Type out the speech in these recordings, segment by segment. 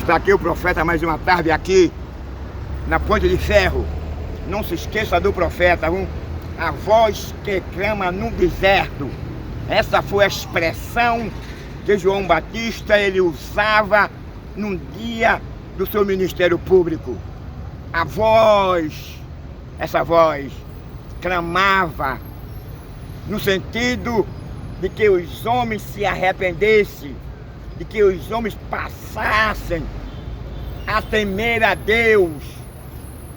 Está aqui o profeta mais uma tarde aqui na Ponte de Ferro. Não se esqueça do profeta, viu? A voz que clama no deserto. Essa foi a expressão que João Batista ele usava num dia do seu ministério público. A voz, essa voz clamava no sentido de que os homens se arrependessem, de que os homens passassem a temer a Deus,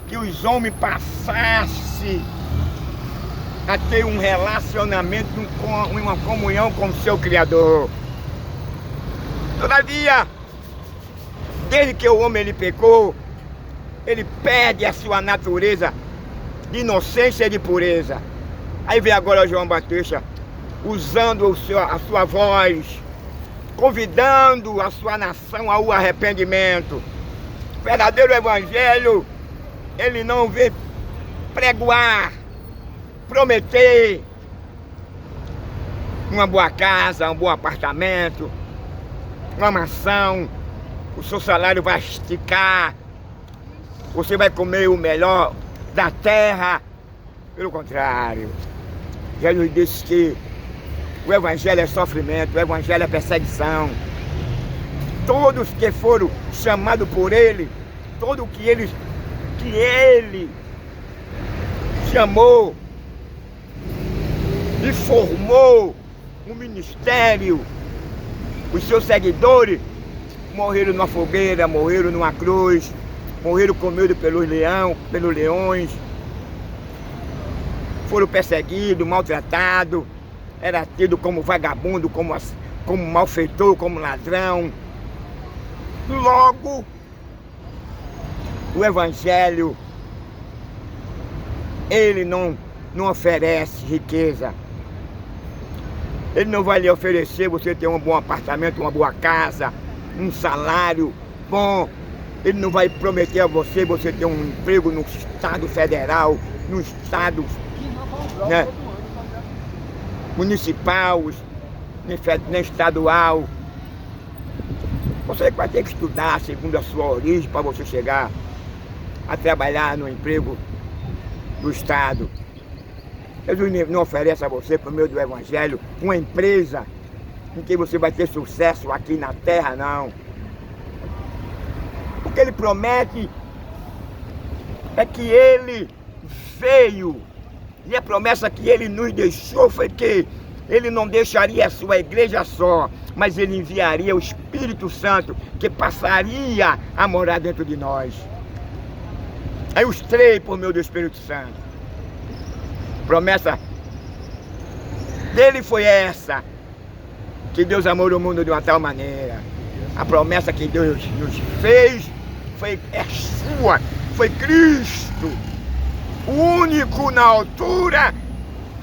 que os homens passassem a ter um relacionamento, uma comunhão com o seu Criador. Todavia, desde que o homem ele pecou, ele perde a sua natureza de inocência e de pureza. Aí vem agora João Batista, usando a sua voz, convidando a sua nação ao arrependimento. O verdadeiro evangelho, ele não vem pregoar, prometer uma boa casa, um bom apartamento, uma mansão, o seu salário vai esticar, você vai comer o melhor da terra. Pelo contrário, Jesus disse que o evangelho é sofrimento, o evangelho é perseguição. Todos que foram chamados por ele, todo que ele chamou e formou um ministério, os seus seguidores morreram numa fogueira, morreram numa cruz, morreram comidos pelos leões, foram perseguidos, maltratados, era tido como vagabundo, como malfeitor, como ladrão. Logo, o evangelho, ele não oferece riqueza. Ele não vai lhe oferecer você ter um bom apartamento, uma boa casa, um salário bom. Ele não vai prometer a você ter um emprego no Estado Federal, no Estado municipal, nem estadual. Você vai ter que estudar segundo a sua origem para você chegar a trabalhar no emprego do Estado. Jesus não oferece a você, por meio do evangelho, uma empresa em que você vai ter sucesso aqui na terra, não. O que ele promete é que ele veio, e a promessa que ele nos deixou foi que ele não deixaria a sua igreja só, mas ele enviaria o Espírito Santo, que passaria a morar dentro de nós. Aí os três por meio do Espírito Santo. A promessa dele foi essa, que Deus amou o mundo de uma tal maneira. A promessa que Deus nos fez é sua, foi Cristo, o único na altura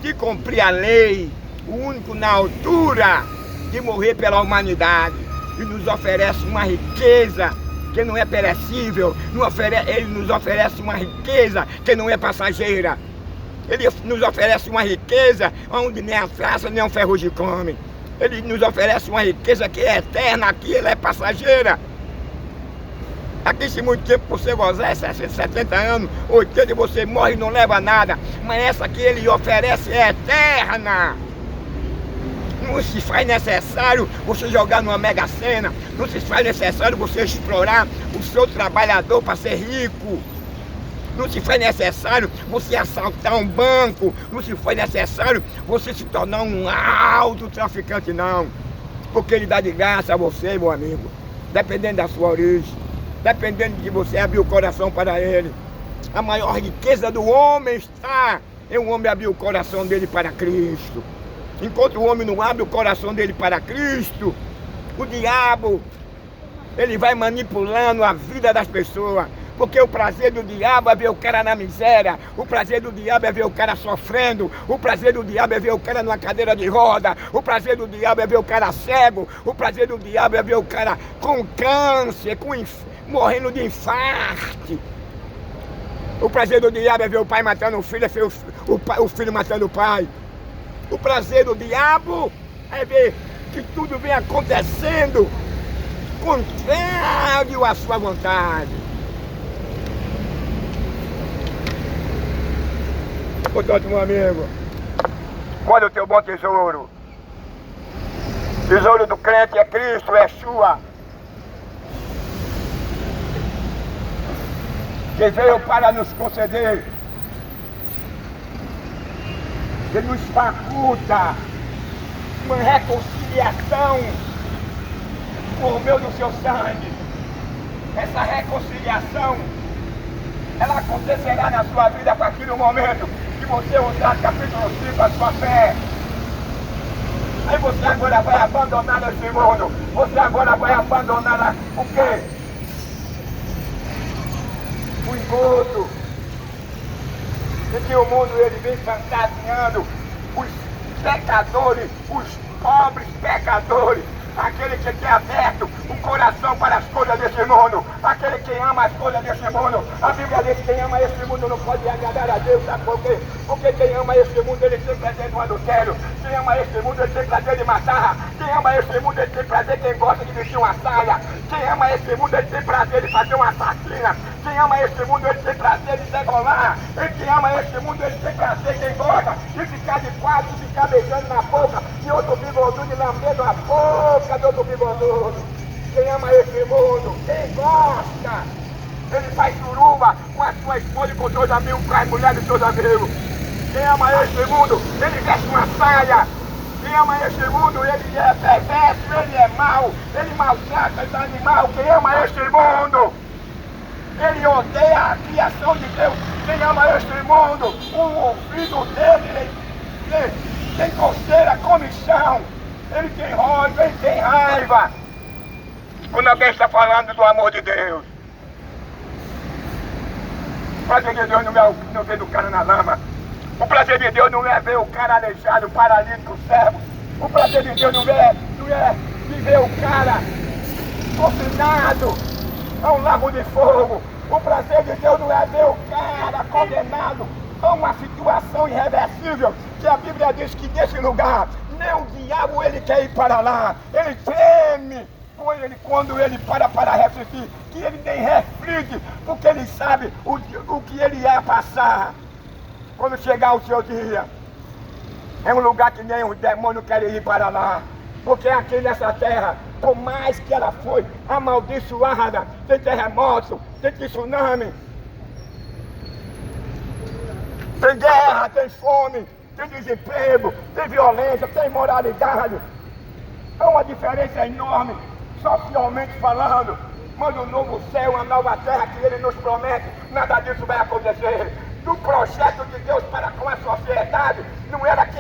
de cumprir a lei, o único na altura de morrer pela humanidade, e nos oferece uma riqueza que não é perecível, ele nos oferece uma riqueza que não é passageira. Ele nos oferece uma riqueza onde nem a traça nem o ferrugem come. Ele nos oferece uma riqueza que é eterna, aqui ela é passageira. Aqui se muito tempo você gozar, 70 anos, 80, você morre e não leva nada. Mas essa que ele oferece é eterna. Não se faz necessário você jogar numa mega sena, não se faz necessário você explorar o seu trabalhador para ser rico. Não se faz necessário você assaltar um banco, não se faz necessário você se tornar um alto traficante, não. Porque ele dá de graça a você, meu amigo, dependendo da sua origem, dependendo de você abrir o coração para ele. A maior riqueza do homem está em um homem abrir o coração dele para Cristo. Enquanto o homem não abre o coração dele para Cristo, o diabo, ele vai manipulando a vida das pessoas. Porque o prazer do diabo é ver o cara na miséria, o prazer do diabo é ver o cara sofrendo, o prazer do diabo é ver o cara numa cadeira de roda, o prazer do diabo é ver o cara cego, o prazer do diabo é ver o cara com câncer, morrendo de infarto. O prazer do diabo é ver o pai matando o filho, é ver o filho matando o pai. O prazer do diabo é ver que tudo vem acontecendo contrário à sua vontade. Portanto, meu amigo, guarda o teu bom tesouro. Tesouro do crente é Cristo, é sua. Que veio para nos conceder, que nos faculta uma reconciliação por meio do seu sangue. Essa reconciliação, ela acontecerá na sua vida a partir do momento que você usar capítulo 5 a sua fé. Aí você agora vai abandonar esse mundo. Você agora vai abandonar o quê? O engodo. E que o mundo ele vem fantasiando os pecadores, os pobres pecadores. Aquele que tem aberto o coração para as coisas desse mundo, aquele que ama as coisas desse mundo. A Bíblia diz que quem ama esse mundo não pode agradar a Deus, sabe por quê? Porque quem ama esse mundo, ele tem prazer no adultério. Quem ama esse mundo, ele tem prazer de matar. Quem ama esse mundo, ele tem prazer, quem gosta de vestir uma saia. Quem ama esse mundo, ele tem prazer de fazer uma assassina. Quem ama esse mundo, ele tem prazer de degolar. E quem ama esse mundo, ele tem prazer, quem gosta de ficar de quatro, de ficar beijando na boca, e outro bigodudo lambendo a boca do outro bigodudo. Quem ama esse mundo, quem gosta, ele faz suruba com a sua esposa e com seus amigos, com as mulheres de seus amigos. Quem ama esse mundo, ele veste uma saia. Quem ama esse mundo, ele é perverso, ele é mau, ele maltrata os animais. Quem ama esse mundo, ele odeia a criação de Deus. Quem ama este mundo, o ouvido dele tem coceira, comichão. Ele tem ódio, ele tem raiva. Quando alguém está falando do amor de Deus, o prazer de Deus não vê do cara na lama. O prazer de Deus não é ver o cara aleijado, paralítico, cego. O prazer de Deus não é ver o cara confinado a um lago de fogo. O prazer de Deus não é ver o cara condenado a uma situação irreversível, que a Bíblia diz que nesse lugar nem o diabo ele quer ir para lá. Ele treme quando ele para refletir, que ele nem reflete, porque ele sabe o que ele ia passar quando chegar o seu dia. É um lugar que nem os demônios querem ir para lá. Porque aqui nessa terra, por mais que ela foi amaldiçoada, tem terremoto, tem tsunami, tem guerra, tem fome, tem desemprego, tem violência, tem imoralidade. Há uma diferença enorme, socialmente falando. Mas o novo céu, a nova terra que ele nos promete, nada disso vai acontecer. Do projeto de Deus para com a sociedade, não era que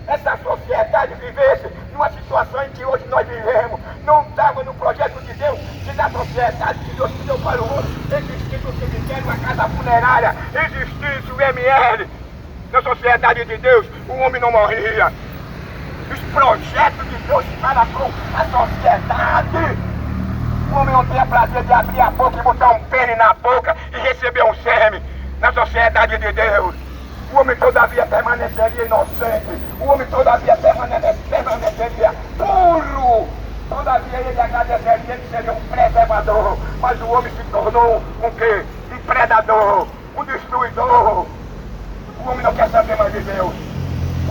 essa sociedade vivesse numa situação em que hoje nós vivemos. Não estava no projeto de Deus, que da sociedade que Deus deu para o outro, existisse o cemitério, uma casa funerária, existisse o ML. Na sociedade de Deus, o homem não morria. Os projetos de Deus para com a sociedade. O homem não tinha prazer de abrir a boca e botar um pene na boca e receber um sêmen. Na sociedade de Deus, o homem todavia permaneceria inocente. O homem todavia permaneceria puro. Todavia ele agradeceria, ele seria um preservador. Mas o homem se tornou um quê? Um predador, um destruidor. O homem não quer saber mais de Deus.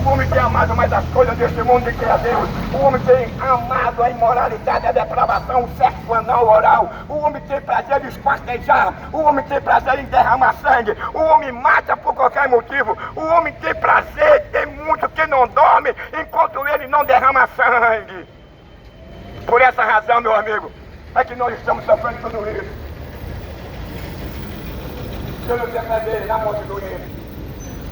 O homem tem amado mais as coisas deste mundo do que a Deus. O homem tem amado a imoralidade, a depravação, o sexo anal, oral. O homem tem prazer em esquartejar. O homem tem prazer em derramar sangue. O homem mata por qualquer motivo. O homem tem prazer, tem muito que não dorme enquanto ele não derrama sangue. Por essa razão, meu amigo, é que nós estamos sofrendo tudo isso. Eu não tenho prazer na morte do rei.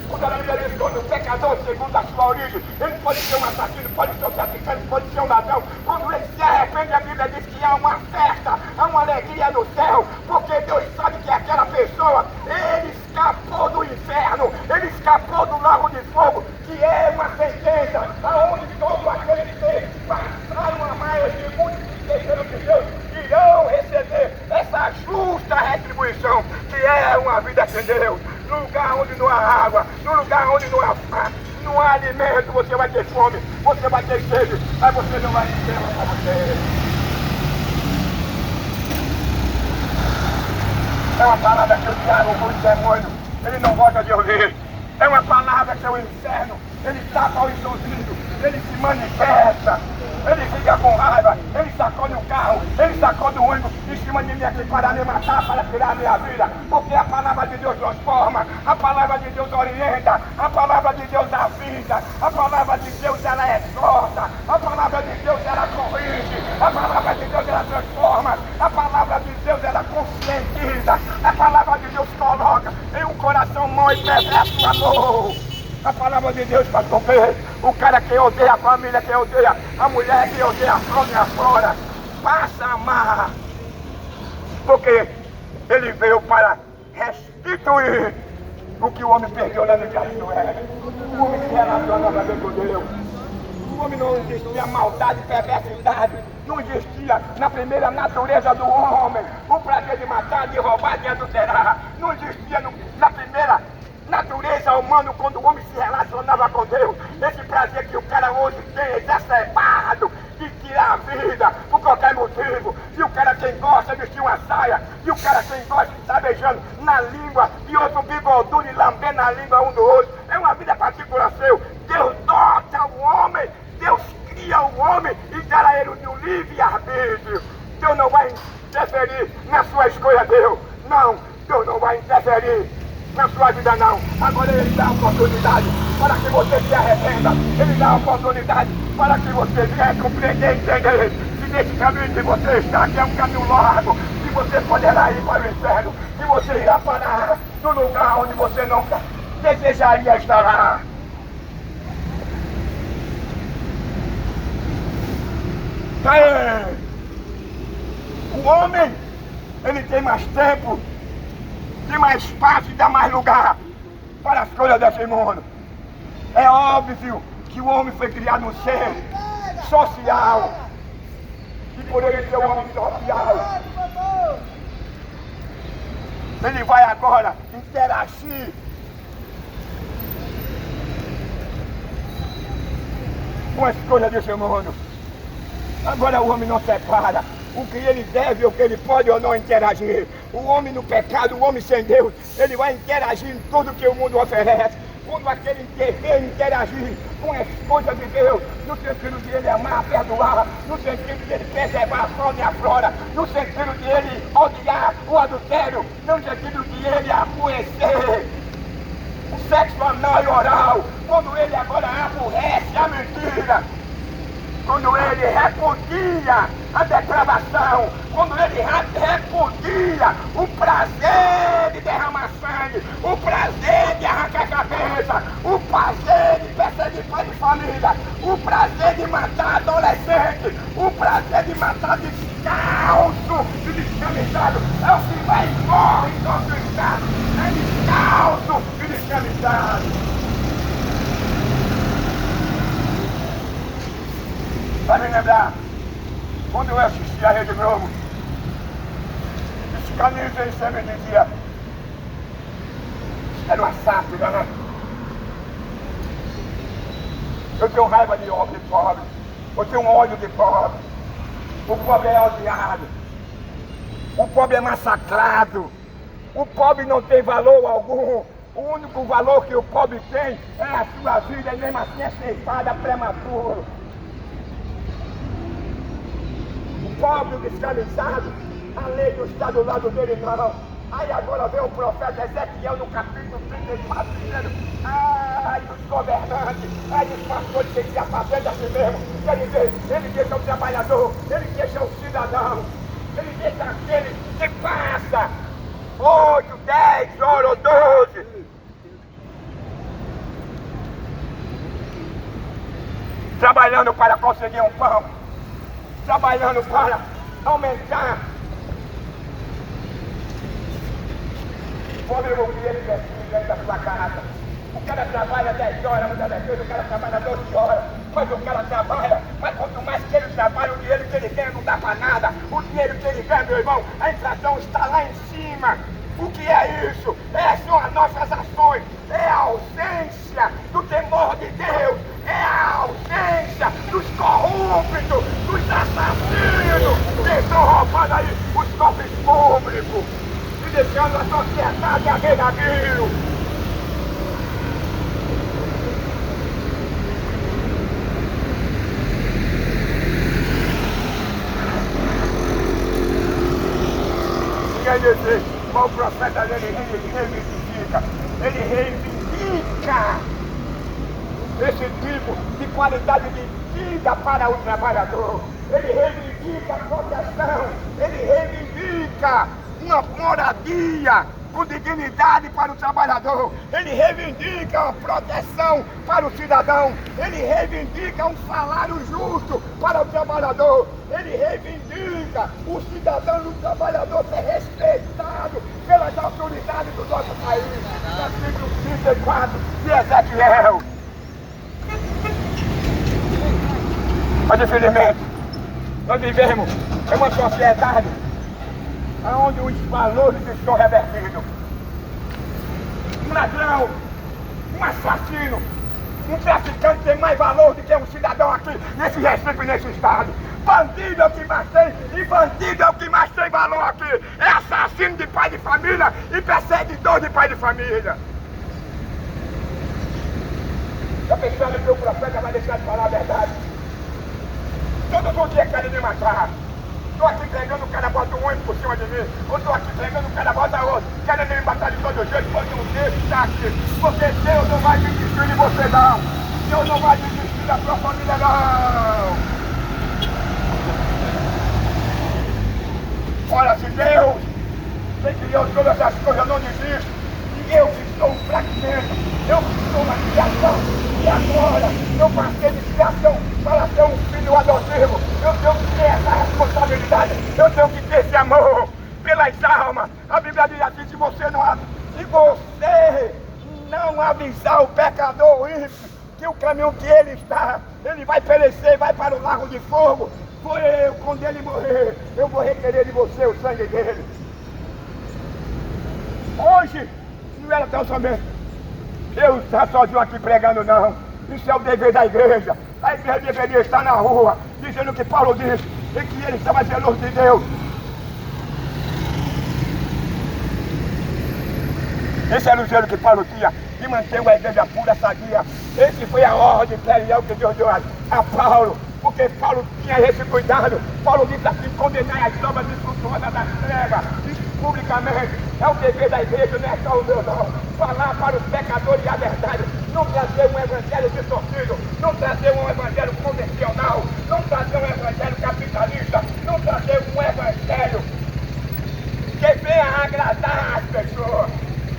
Quando a Bíblia diz que o pecador, segundo a sua origem, ele pode ser um assassino, pode ser um traficante, pode ser um ladrão. Quando ele se arrepende, a Bíblia diz que há uma festa, há uma alegria no céu, porque Deus sabe que aquela pessoa, ele escapou do inferno, ele escapou do lago de fogo, que é uma sentença, aonde todo aquele que passaram a amar esse mundo e esqueceram de Deus, irão receber essa justa retribuição, que é uma vida sem Deus. No lugar onde não há água, no lugar onde não há alimento, você vai ter fome, você vai ter sede, mas você não vai ter para você. É uma palavra que o diabo, o demônio, ele não gosta de ouvir. É uma palavra que o inferno, ele tapa o ouvidos, ele se manifesta. Ele fica com raiva, ele sacode o carro, ele sacode o ônibus em cima de mim aqui para me matar, para tirar a minha vida. Porque a palavra de Deus transforma, a palavra de Deus orienta, a palavra de Deus avisa, a palavra de Deus ela exorta, a palavra de Deus ela corrige, a palavra de Deus ela transforma, a palavra de Deus ela conscientiza, a palavra de Deus coloca em um coração mau e perverso amor. A palavra de Deus, pastor Pedro, o cara que odeia a família, que odeia a mulher, que odeia a fora, passa a amar. Porque ele veio para restituir o que o homem perdeu lá no jardim do Éden. O homem se relaciona novamente com Deus. O homem não existia maldade, perversidade. Não existia na primeira natureza do homem o prazer de matar, de roubar, de adulterar. Não existia na primeira natureza humana, quando o homem se relacionava com Deus, esse prazer que o cara hoje tem, exacerbado, de tirar a vida por qualquer motivo. E o cara quem gosta de vestir uma saia, e o cara quem gosta de estar beijando na língua, e outro bigodudo e lambendo na língua um do outro. É uma vida particular seu. Deus dota o homem, Deus cria o homem e dá a ele um livre-arbítrio. Deus não vai interferir na sua escolha, Deus. Não, Deus não vai interferir na sua vida não. Agora ele dá a oportunidade para que você se arrependa. Ele dá a oportunidade para que você venha compreender e entender que nesse caminho que você está, que é um caminho largo, que você poderá ir para o inferno, que você irá parar no lugar onde você não desejaria estar lá. O homem, ele tem mais tempo, tem mais espaço e dá mais lugar para as coisas desse mundo. É óbvio que o homem foi criado um ser social. E por ele ser um homem social, ele vai agora interagir com as coisas desse mundo. Agora o homem não separa o que ele deve, o que ele pode ou não interagir. O homem no pecado, o homem sem Deus, ele vai interagir em tudo que o mundo oferece. Quando aquele interagir com as coisas de Deus, no sentido de ele amar, perdoar, no sentido de ele preservar a fauna e a flora, no sentido de ele odiar o adultério, no sentido de ele aborrecer o sexo anal e oral, quando ele agora aborrece a mentira, quando ele repudia a depravação, quando ele repudia o prazer de derramar sangue, o prazer de arrancar a cabeça, o prazer de perseguir pai de família, o prazer de matar adolescente, o prazer de matar descalço e descamisado. É o que vai e morre em nosso estado, é descalço e descamisado. Para me lembrar, quando eu assisti a Rede Globo, esse caminho sem sempre dizia, era uma sátira, né? Eu tenho raiva de pobre, eu tenho ódio de pobre, o pobre é odiado, o pobre é massacrado, o pobre não tem valor algum, o único valor que o pobre tem é a sua vida e mesmo assim é ceifada prematuro. O pobre, o descamisado, a lei não está do lado dele não. Aí agora vem o profeta Ezequiel no capítulo 34 dizendo, ai dos governantes, ai dos pastores que se afastam a si mesmo. Ele deixa o trabalhador, ele deixa o cidadão, ele deixa aquele que passa 8, 10 horas ou 12. Trabalhando para conseguir um pão, trabalhando para aumentar como eu vi ele dentro da sua casa. O cara trabalha 10 horas, muitas vezes o cara trabalha 12 horas, mas o cara trabalha, mas quanto mais que ele trabalha, o dinheiro que ele ganha não dá para nada. O dinheiro que ele ganha, meu irmão, a inflação está lá em cima. O que é isso? São as nossas ações, é a ausência do temor de Deus, é a ausência dos corruptos, dos assassinos que estão roubando aí os cofres públicos. E deixando a sociedade à beira mil. Quer dizer, o profeta ele reivindica esse tipo de qualidade de vida para o trabalhador. Ele reivindica a proteção, ele reivindica uma moradia com dignidade para o trabalhador, ele reivindica uma proteção para o cidadão, ele reivindica um salário justo para o trabalhador, ele reivindica o cidadão e o trabalhador ser respeitado pelas autoridades do nosso país. Versículo 34 de Ezequiel. Mas infelizmente, nós vivemos em uma sociedade onde os valores estão revertidos. Um ladrão, um assassino, um traficante tem mais valor do que um cidadão aqui nesse recinto e nesse estado. Bandido é o que mais tem, e bandido é o que mais tem valor aqui. É assassino de pai de família e perseguidor de pai de família. Está pensando que o profeta vai deixar de falar a verdade? Todos os dias querem me matar. Estou aqui pregando, o cara bota um ônibus por cima de mim. Ou estou aqui pregando, o cara bota outro. Querendo me matar de todo jeito, pode um Deus está aqui. Porque Deus não vai desistir de você não. Deus não vai desistir da sua família não. Olha, se Deus que criou todas as coisas não desiste, e eu que sou um fragmento, eu que sou uma criação, e agora eu passei de criação para ser um filho adotivo, eu tenho que ter essa responsabilidade, eu tenho que ter esse amor pelas almas. A Bíblia diz assim, se você não avisar o pecador ímpio que o caminho que ele está, ele vai perecer, vai para o lago de fogo. Foi eu, quando ele morrer, eu vou requerer de você o sangue dele. Hoje, não era tão somente eu estar sozinho aqui pregando, não. Isso é o dever da igreja. A igreja deveria estar na rua, dizendo o que Paulo diz, e que ele estava zeloso de Deus. Esse era o zelo que Paulo tinha, de manter a igreja pura, sadia. Esse foi a ordem imperial que Deus deu a Paulo. Porque Paulo tinha esse cuidado. Paulo disse assim, condenar as obras infrutuosas das trevas, publicamente. É o dever da igreja, não é só o meu não. Falar para os pecadores a verdade. Não trazer um evangelho distorcido. Não trazer um evangelho convencional. Não trazer um evangelho capitalista. Não trazer um evangelho que venha agradar as pessoas.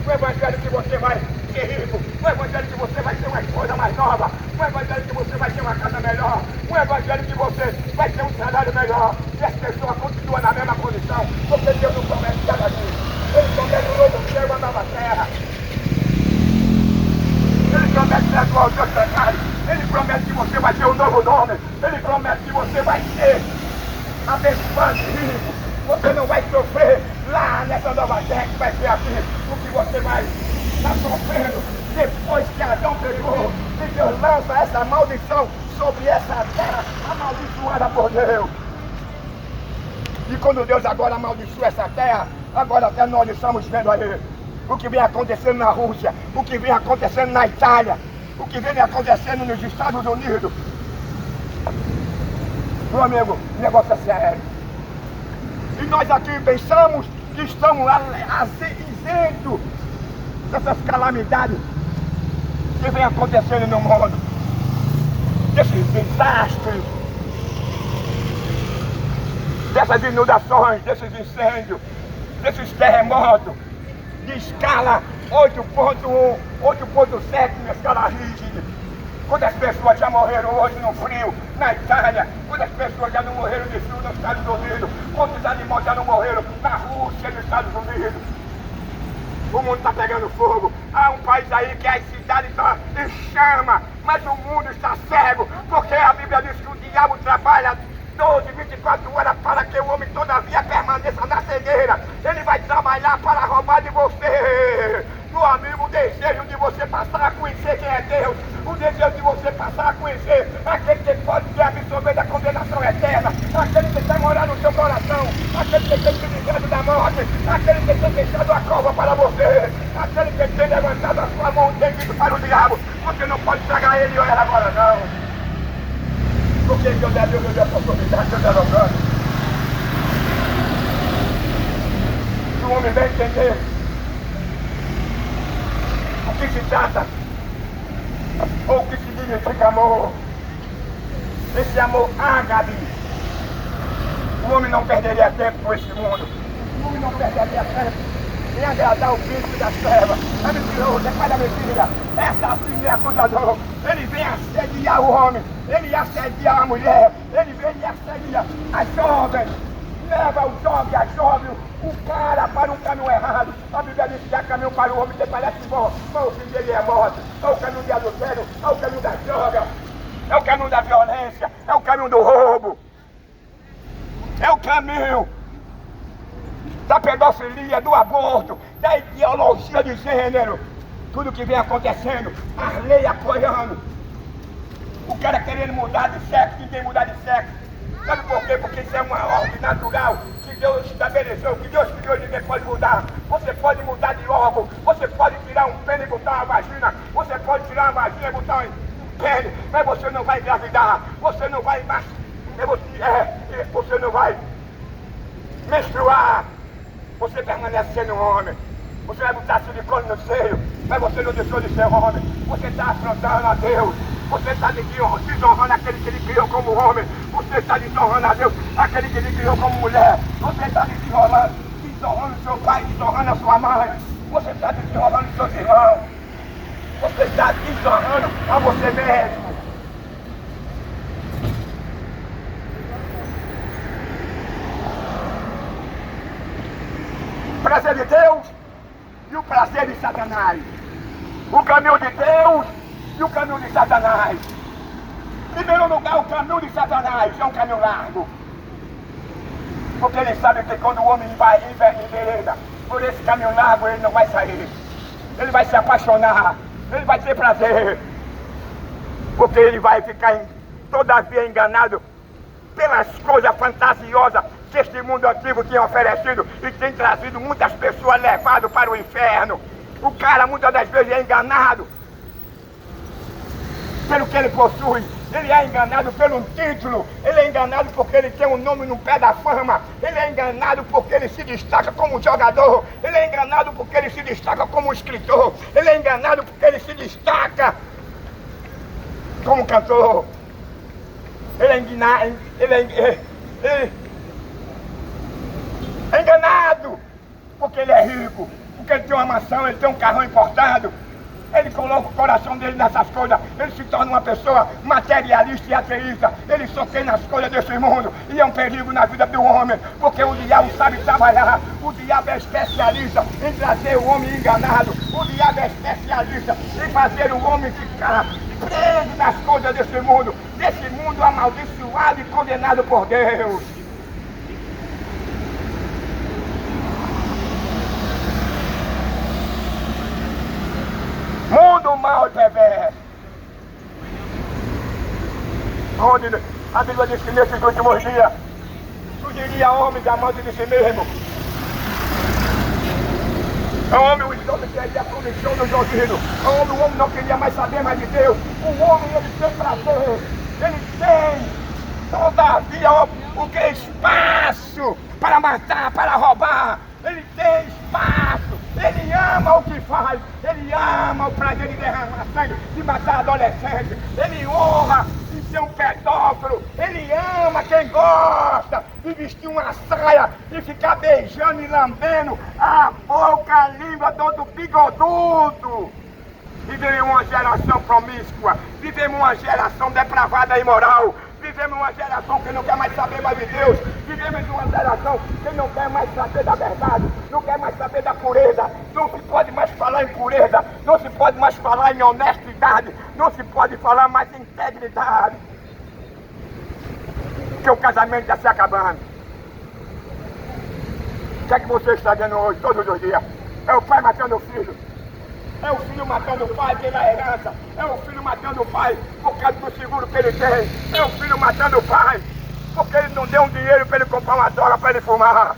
Um evangelho que você vai ser rico, um evangelho que você vai ter uma coisa mais nova, um evangelho que você vai ter uma casa melhor, um evangelho que você vai ter um salário melhor, e as pessoas continuam na mesma condição, porque Deus não promete cada dia. Ele promete um novo céu e uma nova terra. Ele promete perdoar os seus pecados, ele promete que você vai ter um novo nome, ele promete que você vai ser abençoado e rico. Você não vai sofrer lá nessa nova terra que vai ser aqui, o que você vai estar sofrendo depois que Adão pegou e Deus lança essa maldição sobre essa terra amaldiçoada por Deus. E quando Deus agora amaldiçoa essa terra, agora até nós estamos vendo aí o que vem acontecendo na Rússia, o que vem acontecendo na Itália, o que vem acontecendo nos Estados Unidos. Meu amigo, o negócio é sério. E nós aqui pensamos que estamos isentos dessas calamidades que vem acontecendo no mundo, desses desastres, dessas inundações, desses incêndios, desses terremotos de escala 8.1, 8.7 na escala Richter. Quantas pessoas já morreram hoje no frio, na Itália? Quantas pessoas já não morreram de frio nos Estados Unidos? Quantos animais já não morreram na Rússia e nos Estados Unidos? O mundo está pegando fogo. Há um país aí que as cidades estão em chama, mas o mundo está cego, porque a Bíblia diz que o diabo trabalha 12, 24 horas para que o homem todavia permaneça na cegueira. Ele vai trabalhar para roubar de você. Meu amigo, o desejo de você passar a conhecer quem é Deus, o desejo de você passar a conhecer aquele que pode te absorver da condenação eterna, aquele que quer morar no seu coração, aquele que tem que viver leito da morte, aquele que tem deixado a cova para você, aquele que tem levantado a sua mão e tem dito para o diabo, você não pode tragar ele ou ela agora não. Porque Deus é Deus de oportunidade, Deus é logrando. Se o homem bem entender o que se trata, ou o que significa amor, esse amor ágape, o homem não perderia tempo com esse mundo. O homem não perderia tempo em agradar o príncipe das trevas. É mentiroso, é pai da mentira, é assassino e acusador. Ele vem assediar o homem, ele assedia a mulher, ele vem e assedia as jovens. Leva o jovem, a jovem, o cara para um caminho errado. A Bíblia diz que há caminho para o homem que parece bom, mas o fim dele é morte. É o caminho de adultério, é o caminho da droga, é o caminho da violência, é o caminho do roubo. É o caminho da pedofilia, do aborto, da ideologia de gênero. Tudo que vem acontecendo, as leis apoiando. O cara querendo mudar de sexo, ninguém mudar de sexo. Sabe por quê? Porque isso é uma ordem natural que Deus estabeleceu, que Deus criou e ninguém pode mudar. Você pode mudar de órgão, você pode tirar um pênis e botar uma vagina, você pode tirar uma vagina e botar um pênis, mas você não vai engravidar, você não vai você não vai menstruar, você permanece sendo um homem. Você vai botar silicone no seio, mas você não deixou de ser homem. Você está afrontando a Deus. Você está desonrando aquele que ele criou como homem. Você está desonrando a Deus, aquele que ele criou como mulher. Você está desonrando seu pai, desonrando a sua mãe. Você está desonrando seus irmãos. Você está desonrando a você mesmo. O prazer de Deus e o prazer de Satanás. O caminho de Deus e o caminho de Satanás. Em primeiro lugar, o caminho de Satanás é um caminho largo. Porque ele sabe que quando o homem vai envereda por esse caminho largo, ele não vai sair. Ele vai se apaixonar, ele vai ter prazer. Porque ele vai ficar todavia enganado pelas coisas fantasiosas que este mundo antigo tinha oferecido e tem trazido muitas pessoas levadas para o inferno. O cara muitas das vezes é enganado pelo que ele possui, ele é enganado pelo título, ele é enganado porque ele tem um nome no pé da fama, ele é enganado porque ele se destaca como jogador, ele é enganado porque ele se destaca como escritor, ele é enganado porque ele se destaca como cantor, ele é enganado porque ele é rico, porque ele tem uma mansão, ele tem um carrão importado. Ele coloca o coração dele nessas coisas, ele se torna uma pessoa materialista e ateísta, ele só quer nas coisas desse mundo, e é um perigo na vida do homem, porque o diabo sabe trabalhar, o diabo é especialista em trazer o homem enganado, o diabo é especialista em fazer o homem ficar preso nas coisas desse mundo amaldiçoado e condenado por Deus. Mundo mau e perverso. Onde a Bíblia diz que nesses últimos dias surgiria homens amantes de si mesmo. O homem, os homens queriam promissão nos ouvidos. O homem não queria mais saber mais de Deus. O homem, ele tem prazer. Ele tem, todavia, o que? Espaço para matar, para roubar. Ele tem espaço. Ele ama o que faz, ele ama o prazer de derramar sangue, de matar adolescentes, ele honra de ser um pedófilo, ele ama quem gosta de vestir uma saia e ficar beijando e lambendo a boca, a língua do bigodudo. Vivemos uma geração promíscua, vivemos uma geração depravada e imoral. Vivemos uma geração que não quer mais saber mais de Deus. Vivemos uma geração que não quer mais saber da verdade, não quer mais saber da pureza. Não se pode mais falar em pureza, não se pode mais falar em honestidade, não se pode falar mais em integridade. Porque o casamento está se acabando. O que é que você está vendo hoje, todos os dias? É o pai matando o filho. É o filho matando o pai pela herança. É o filho matando o pai por causa do seguro que ele tem. É o filho matando o pai porque ele não deu um dinheiro para ele comprar uma droga para ele fumar.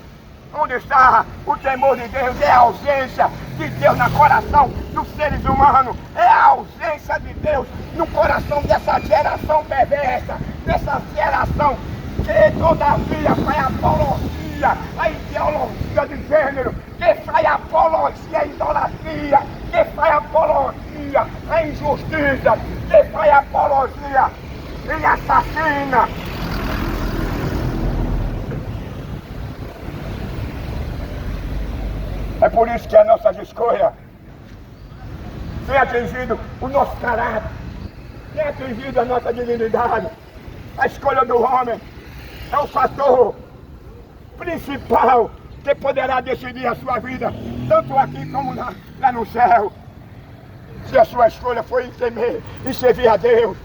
Onde está o temor de Deus? É a ausência de Deus no coração dos seres humanos. É a ausência de Deus no coração dessa geração perversa, dessa geração que todavia faz apologia à ideologia de gênero, que faz apologia à idolatria, que faz apologia à injustiça, que faz apologia e assassina. É por isso que as nossas escolhas têm atingido o nosso caráter, têm atingido a nossa dignidade. A escolha do homem é o fator principal que poderá decidir a sua vida, tanto aqui como lá no céu. Se a sua escolha for em temer e servir a Deus,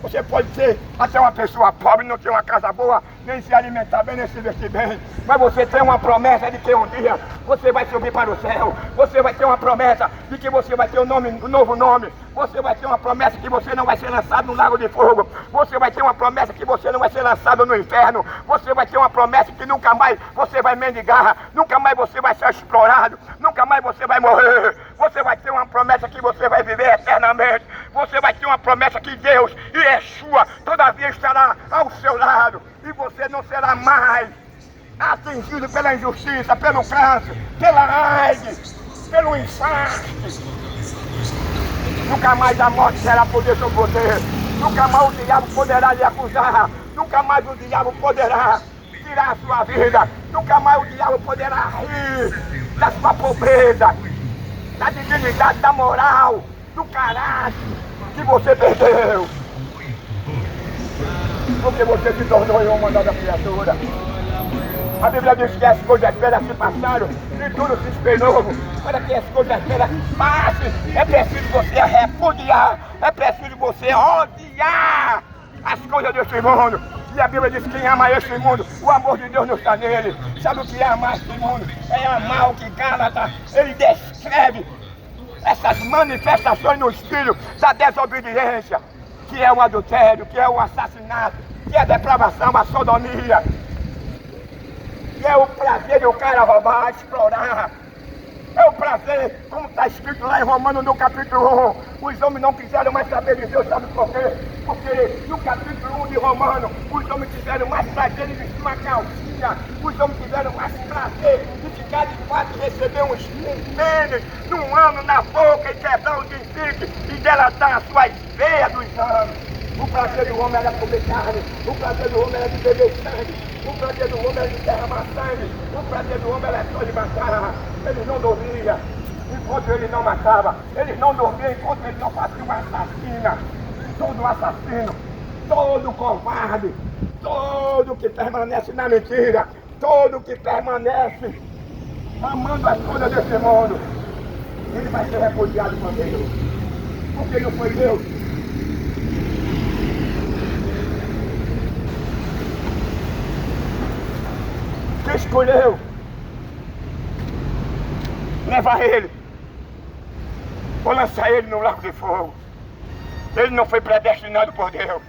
você pode ser até uma pessoa pobre, não ter uma casa boa, nem se alimentar bem, nem se vestir bem. Mas você tem uma promessa de que um dia você vai subir para o céu. Você vai ter uma promessa de que você vai ter um novo nome. Você vai ter uma promessa que você não vai ser lançado no lago de fogo. Você vai ter uma promessa que você não vai ser lançado no inferno. Você vai ter uma promessa que nunca mais você vai mendigar. Nunca mais você vai ser explorado. Nunca mais você vai morrer. Você vai ter uma promessa que você vai viver eternamente. Você vai ter uma promessa que Deus e Yeshua todavia estará ao seu lado. E você não será mais atingido pela injustiça, pelo câncer, pela AIDS, pelo infarto. Nunca mais a morte será poder sobre você. Nunca mais o diabo poderá lhe acusar. Nunca mais o diabo poderá tirar a sua vida. Nunca mais o diabo poderá rir da sua pobreza, da dignidade, da moral, do caráter que você perdeu. Porque você se tornou uma nova criatura. A Bíblia diz que as coisas velhas se passaram e tudo se fez novo. Para que as coisas velhas passem, é preciso você repudiar, é preciso você odiar as coisas deste mundo. E a Bíblia diz que quem ama este mundo, o amor de Deus não está nele. Sabe o que é amar este mundo? É amar o que Gálatas, ele descreve essas manifestações no espírito da desobediência, que é o adultério, que é o assassinato, que é a depravação, a sodomia, que é o prazer de o cara roubar, explorar. É o prazer, como está escrito lá em Romanos no capítulo 1. Os homens não quiseram mais saber de Deus, sabe por quê? Porque no capítulo 1 de Romanos, os homens tiveram mais prazer de vestir uma calcinha. Os homens tiveram mais prazer de ficar de fato e receber uns pênis num ano na boca e quebrar o dente e delatar as suas veias dos anos. O prazer do homem era comer carne, o prazer do homem era de beber sangue. O prazer do homem era de derramar sangue. O prazer do homem era só de matar. Eles não dormiam enquanto ele não matava. Eles não dormiam enquanto ele não fazia uma assassina. Todo assassino, todo covarde, todo que permanece na mentira, todo que permanece amando as coisas desse mundo, ele vai ser repudiado por Deus. Porque não foi Deus que escolheu levar ele ou lançar ele no lago de fogo. Ele não foi predestinado por Deus.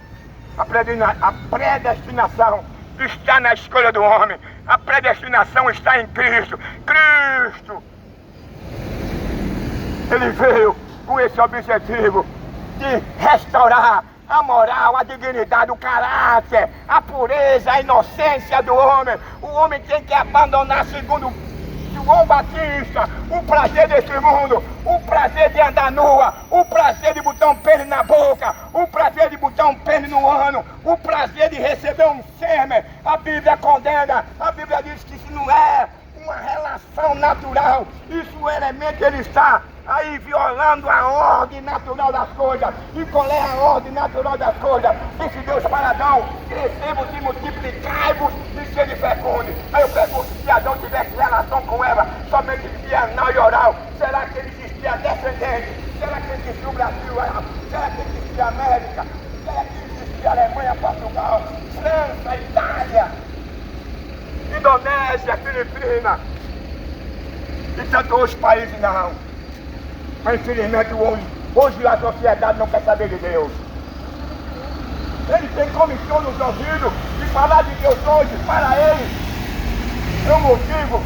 A predestinação está na escolha do homem. A predestinação está em Cristo. Cristo, ele veio com esse objetivo de restaurar a moral, a dignidade, o caráter, a pureza, a inocência do homem. O homem tem que abandonar, segundo João Batista, o prazer desse mundo, o prazer de andar nua, o prazer de botar um pênis na boca, o prazer de botar um pênis no ano, o prazer de receber um sêmen. A Bíblia condena, a Bíblia diz que isso não é uma relação natural, isso o elemento ele está aí violando a ordem natural das coisas. E qual é a ordem natural das coisas? Disse Deus para Adão: crescemos e multiplicai-vos e sede fecundos. Aí eu pergunto, se Adão tivesse relação com Eva somente via anal e oral, será que ele existia descendente? Será que existia o Brasil? Será que existia a América? Será que existia a Alemanha, Portugal, França, Itália, Indonésia, Filipinas e tantos outros países? Não. Mas infelizmente hoje a sociedade não quer saber de Deus. Ele tem comissão nos ouvidos de falar de Deus hoje para eles. é um motivo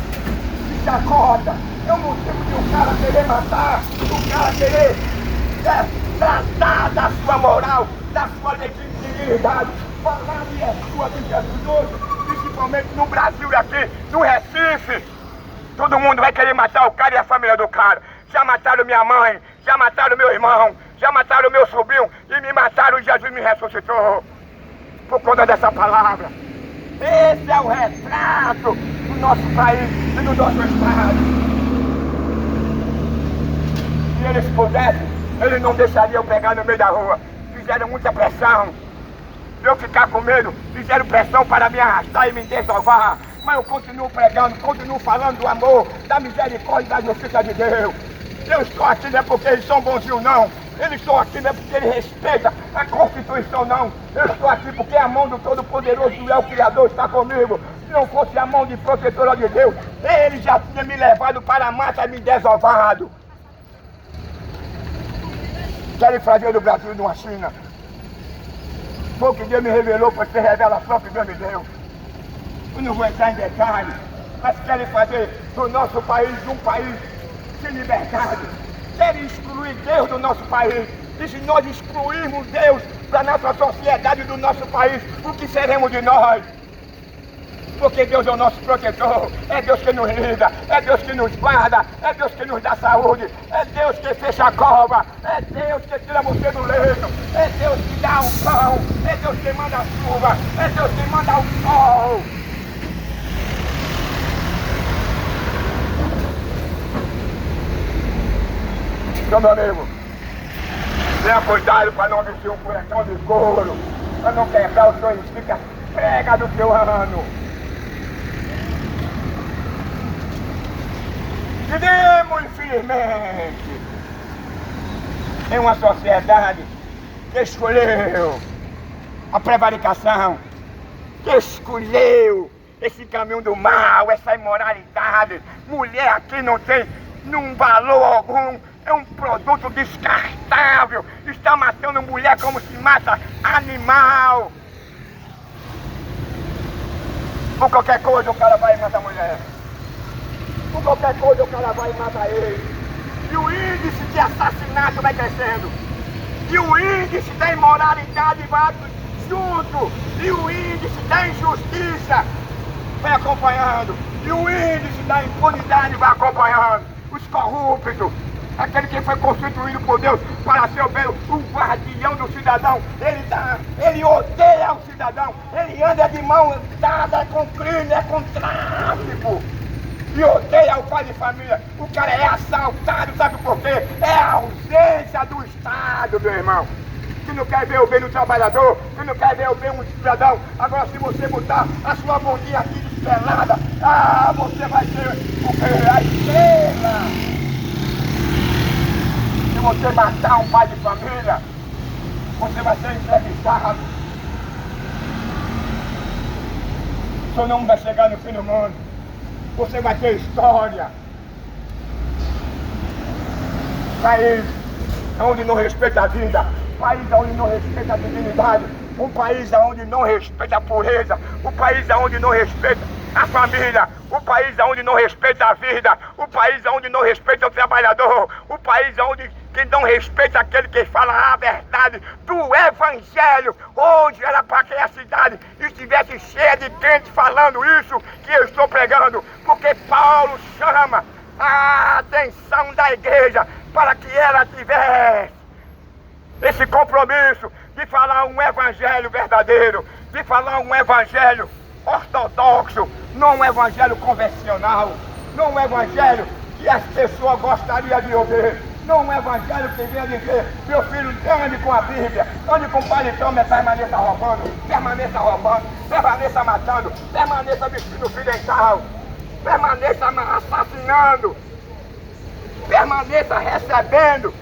de chacota, é um motivo de um cara querer matar, um cara querer tratar da sua moral, da sua legitimidade, falar de sua de Jesus hoje, principalmente no Brasil e aqui, no Recife. Todo mundo vai querer matar o cara e a família do cara. Já mataram minha mãe, já mataram meu irmão, já mataram meu sobrinho e me mataram e Jesus me ressuscitou. Por conta dessa palavra. Esse é o retrato do nosso país e do nosso estado. Se eles pudessem, eles não deixariam eu pegar no meio da rua. Fizeram muita pressão. Eu ficar com medo, fizeram pressão para me arrastar e me desovar. Mas eu continuo pregando, continuo falando do amor, da misericórdia e da justiça de Deus. Eu estou aqui não é porque eles são bonzinhos, não. Eles estão aqui não é porque eles respeitam a Constituição, não. Eu estou aqui porque a mão do Todo-Poderoso, é o Criador, está comigo. Se não fosse a mão de protetora de Deus, ele já tinha me levado para a mata e me desovado. Querem fazer do Brasil de uma China. Foi o que Deus me revelou, para ser revelação que Deus me deu. Eu não vou entrar em detalhes, mas querem fazer do nosso país um país sem liberdade. Querem excluir Deus do nosso país. E se nós excluirmos Deus da nossa sociedade, do nosso país, o que seremos de nós? Porque Deus é o nosso protetor, é Deus que nos livra, é Deus que nos guarda, é Deus que nos dá saúde, é Deus que fecha a cova, é Deus que tira você do leito, é Deus que dá um pão, é Deus que manda a chuva, é Deus que manda o sol. Então, meu amigo, tenha cuidado para não vestir um cuecão de couro, para não quebrar o sonho, fica prega do seu ano. Vivemos, infelizmente, em uma sociedade que escolheu a prevaricação, que escolheu esse caminho do mal, essa imoralidade. Mulher aqui não tem nenhum valor algum, é um produto descartável. Está matando mulher como se mata animal. Por qualquer coisa o cara vai matar a mulher. Por qualquer coisa o cara vai matar ele. E o índice de assassinato vai crescendo. E o índice da imoralidade vai junto. E o índice da injustiça vai acompanhando. E o índice da impunidade vai acompanhando. Os corruptos, aquele que foi constituído por Deus para ser o guardião do cidadão, ele odeia o cidadão, ele anda de mão dada com crime, com tráfico, e odeia o pai de família. O cara é assaltado, sabe por quê? É a ausência do Estado, meu irmão. Que não quer ver o bem do trabalhador, que não quer ver o bem do cidadão. Agora, se você botar a sua bundinha aqui desvelada, você vai ser o que? A estrela. Se você matar um pai de família, você vai ser entrevistado. Seu nome vai chegar no fim do mundo. Você vai ter história. País onde não respeita a vida, país onde não respeita a dignidade, um país onde não respeita a pureza, um país onde não respeita a família, o país onde não respeita a vida, o país onde não respeita o trabalhador, o país onde que não respeita aquele que fala a verdade do Evangelho. Hoje era para que a cidade estivesse cheia de crentes falando isso que eu estou pregando, porque Paulo chama a atenção da igreja para que ela tivesse esse compromisso de falar um evangelho verdadeiro, de falar um evangelho ortodoxo, não um evangelho convencional, não um evangelho que as pessoas gostariam de ouvir, não um evangelho que venha dizer: meu filho, ande com a Bíblia, ande com o paletó, mas permaneça roubando, permaneça matando, permaneça vestindo fio dental, permaneça assassinando, permaneça recebendo,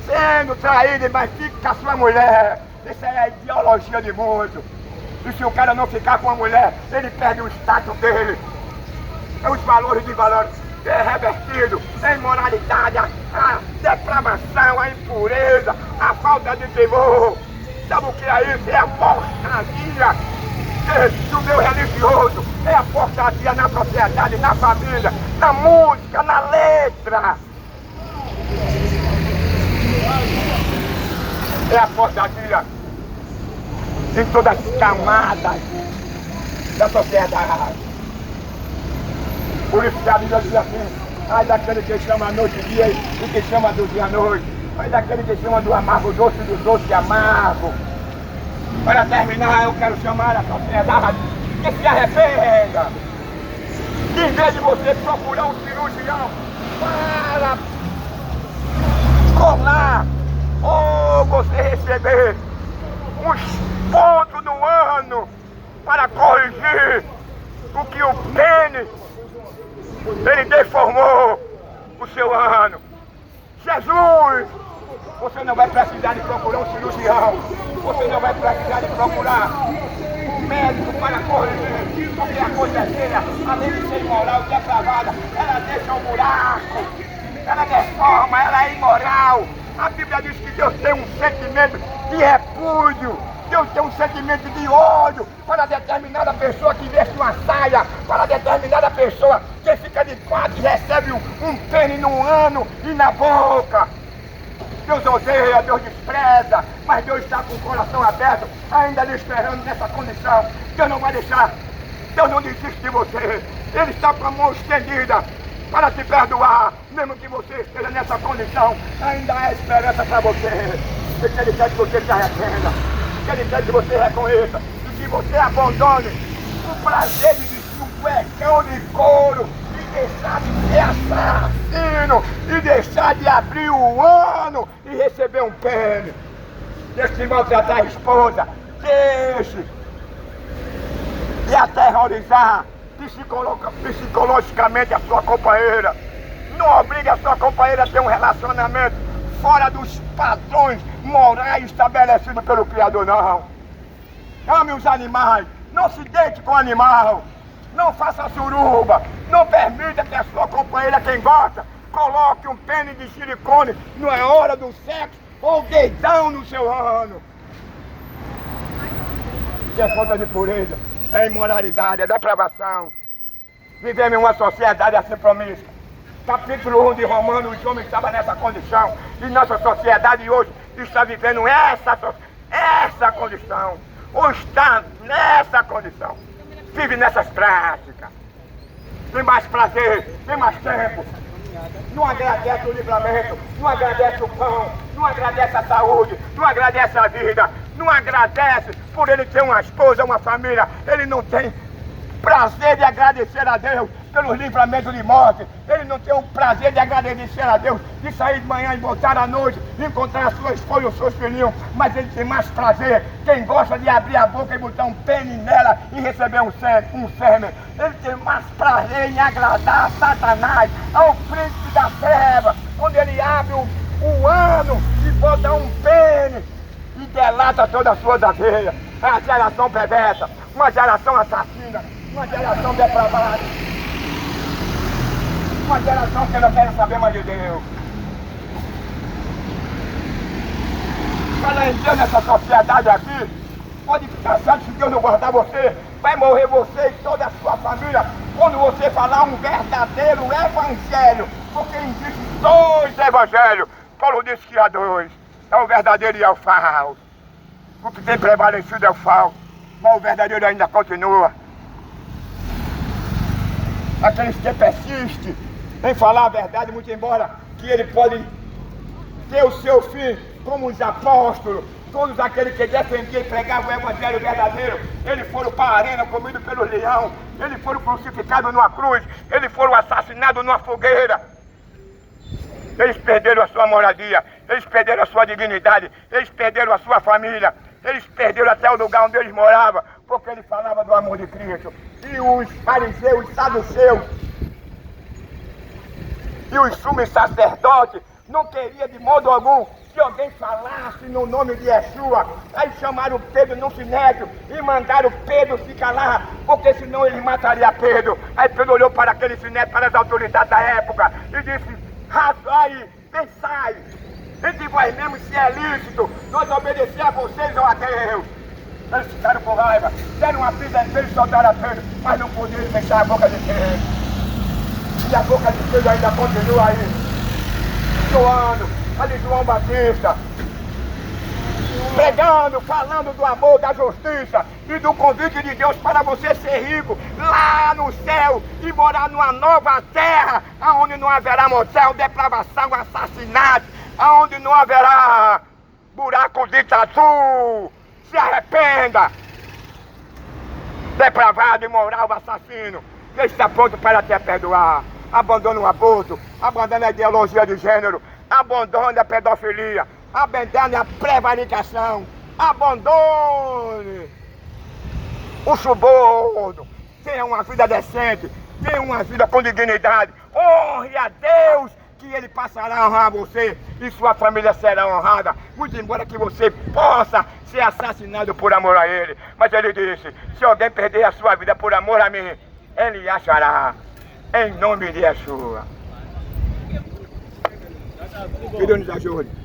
sendo traído, mas fique com a sua mulher. Isso é a ideologia de mundo. E se o cara não ficar com a mulher, ele perde o status dele. Os valores de valores é revertido, a imoralidade, a depravação, a impureza, a falta de temor. Sabe o que é isso? É a porcaria. do meu religioso, é a portaria na sociedade, na família, na música, na letra. É a portaria em todas as camadas da sociedade. Por isso que a Bíblia diz assim: ai daquele que chama a noite dia e que chama do dia noite. Ai daquele que chama do amargo doce e do doce amargo. Para terminar, eu quero chamar a sociedade que se arrependa. Que em vez de você procurar um cirurgião para colar ou você receber uns pontos no ano para corrigir o que o pênis ele deformou o seu ano. Jesus, você não vai precisar de procurar um cirurgião, você não vai precisar de procurar um médico para corrigir, porque a coisa feia, além de ser imoral e depravada, ela deixa um buraco, ela deforma, ela é imoral. A Bíblia diz que Deus tem um sentimento de repúdio, Deus tem um sentimento de ódio para determinada pessoa que veste uma saia, para determinada pessoa que fica de quatro e recebe um pênis no ano e na boca. Deus odeia, Deus despreza, mas Deus está com o coração aberto, ainda lhe esperando nessa condição. Deus não vai deixar, Deus não desiste de você. Ele está com a mão estendida para te perdoar, mesmo que você esteja nessa condição, ainda há esperança para você. Porque Ele quer que você se arrependa, Ele quer que você reconheça e que você abandone o prazer de vestir um cuecão de couro e deixar de ser assassino e deixar de abrir o ano e receber um pênis. Deixe de maltratar a esposa, deixe de aterrorizar psicologicamente a sua companheira. Não obrigue a sua companheira a ter um relacionamento fora dos padrões morais estabelecidos pelo Criador, não. Ame os animais, não se deite com o animal, não faça suruba, não permita que a sua companheira, quem gosta, coloque um pênis de silicone na hora do sexo ou deitão no seu ano. Isso é falta de pureza, é imoralidade, é depravação. Vivemos em uma sociedade assim promíscua. Capítulo 1 de Romanos, os homens estavam nessa condição. E nossa sociedade hoje está vivendo essa condição. Ou está nessa condição. Vive nessas práticas. Tem mais prazer, tem mais tempo. Não agradece o livramento, não agradece o pão, não agradece a saúde, não agradece a vida, não agradece por ele ter uma esposa, uma família. Ele não tem prazer de agradecer a Deus pelos livramentos de morte. Ele não tem o prazer de agradecer a Deus, de sair de manhã e voltar à noite, encontrar a sua esposa e os seus filhinhos. Mas ele tem mais prazer, quem gosta de abrir a boca e botar um pênis nela e receber um sêmen. Ele tem mais prazer em agradar a Satanás, ao príncipe da treva, quando ele abre o ano e bota um pênis e delata todas as suas aveias. É a geração perversa, uma geração assassina, uma geração depravada, uma geração que não quer saber mais de Deus. Para entrar nessa sociedade aqui, pode ficar certo, se Deus não guardar você, vai morrer você e toda a sua família quando você falar um verdadeiro evangelho, porque existem dois evangelhos. Paulo disse que há dois, é o verdadeiro e é o falso. O que tem prevalecido é o falso, mas o verdadeiro ainda continua. Aqueles que persistem em falar a verdade, muito embora que ele pode ter o seu fim, como os apóstolos, todos aqueles que defendiam e pregavam o evangelho verdadeiro, eles foram para a arena comidos pelo leão, eles foram crucificados numa cruz, eles foram assassinados numa fogueira. Eles perderam a sua moradia, eles perderam a sua dignidade, eles perderam a sua família, eles perderam até o lugar onde eles moravam, porque ele falava do amor de Cristo. E os fariseus, os saduceus e os sumos sacerdotes não queriam de modo algum que alguém falasse no nome de Yeshua. Aí chamaram Pedro no sinédrio e mandaram Pedro ficar lá, porque senão ele mataria Pedro. Aí Pedro olhou para aquele sinédrio, para as autoridades da época e disse: aí, pensai entre vós mesmos se é lícito nós obedecer a vocês ou a Deus. Eles ficaram com raiva, deram uma pisa nele, soltaram a pedra, mas não podiam fechar a boca de Deus. E a boca de Deus ainda continua aí, soando, ali João Batista, pregando, falando do amor, da justiça e do convite de Deus para você ser rico lá no céu e morar numa nova terra, onde não haverá motel, depravação, assassinato, onde não haverá buraco de tatu. Se arrependa, depravado, imoral, assassino, que está pronto para te perdoar. Abandone o aborto, abandone a ideologia de gênero, abandone a pedofilia, abandone a prevaricação, abandone o suborno, tenha uma vida decente, tenha uma vida com dignidade, honre a Deus, que Ele passará a honrar você e sua família será honrada, muito embora que você possa ser assassinado por amor a Ele. Mas Ele disse, se alguém perder a sua vida por amor a mim, Ele achará, em nome de Yeshua. Que Deus nos ajude.